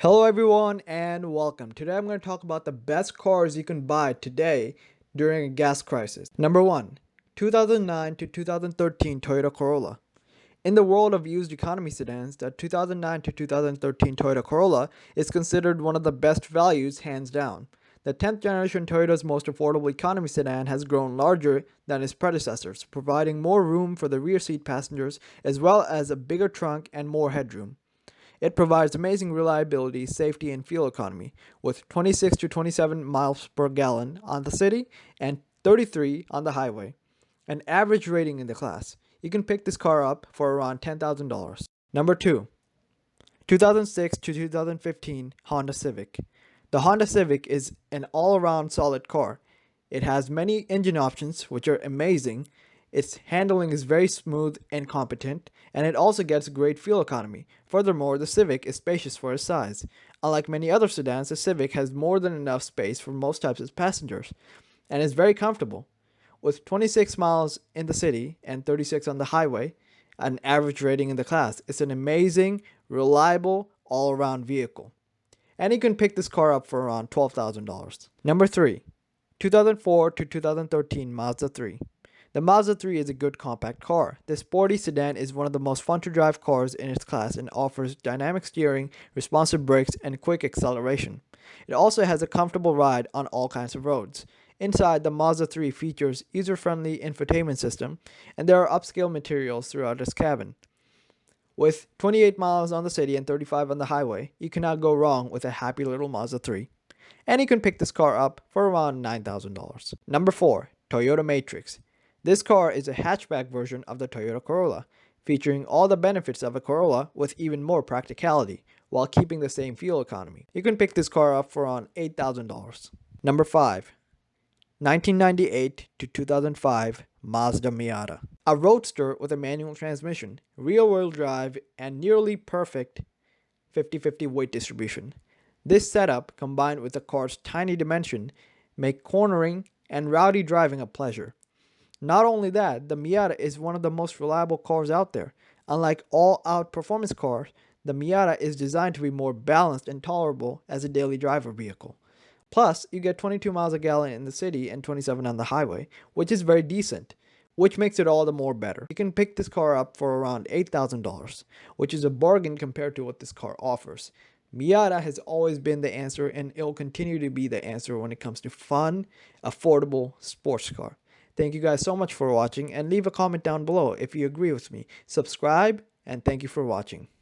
Hello everyone and welcome. Today I'm going to talk about the best cars you can buy today during a gas crisis. Number 1. 2009 to 2013 Toyota Corolla. In the world of used economy sedans, the 2009 to 2013 Toyota Corolla is considered one of the best values hands down. The 10th generation Toyota's most affordable economy sedan has grown larger than its predecessors, providing more room for the rear seat passengers as well as a bigger trunk and more headroom. It provides amazing reliability, safety, and fuel economy, with 26 to 27 miles per gallon on the city and 33 on the highway. An average rating in the class. You can pick this car up for around $10,000. Number 2. 2006 to 2015 Honda Civic. The Honda Civic is an all-around solid car. It has many engine options, which are amazing. Its handling is very smooth and competent, and it also gets great fuel economy. Furthermore, the Civic is spacious for its size. Unlike many other sedans, the Civic has more than enough space for most types of passengers, and is very comfortable. With 26 miles in the city and 36 on the highway, an average rating in the class, it's an amazing, reliable, all-around vehicle. And you can pick this car up for around $12,000. Number 3. 2004 to 2013 Mazda 3. The Mazda 3 is a good compact car. This sporty sedan is one of the most fun to drive cars in its class and offers dynamic steering, responsive brakes, and quick acceleration. It also has a comfortable ride on all kinds of roads. Inside, the Mazda 3 features user-friendly infotainment system, and there are upscale materials throughout its cabin. With 28 miles on the city and 35 on the highway, you cannot go wrong with a happy little Mazda 3. And you can pick this car up for around $9,000. Number 4. Toyota Matrix. This car is a hatchback version of the Toyota Corolla, featuring all the benefits of a Corolla with even more practicality, while keeping the same fuel economy. You can pick this car up for around $8,000. Number 5. 1998 to 2005 Mazda Miata. A roadster with a manual transmission, rear-wheel drive, and nearly perfect 50-50 weight distribution. This setup, combined with the car's tiny dimension, make cornering and rowdy driving a pleasure. Not only that, the Miata is one of the most reliable cars out there. Unlike all-out performance cars, the Miata is designed to be more balanced and tolerable as a daily driver vehicle. Plus, you get 22 miles a gallon in the city and 27 on the highway, which is very decent, which makes it all the more better. You can pick this car up for around $8,000, which is a bargain compared to what this car offers. Miata has always been the answer, and it'll continue to be the answer when it comes to fun, affordable sports car. Thank you guys so much for watching, and leave a comment down below if you agree with me. Subscribe, and thank you for watching.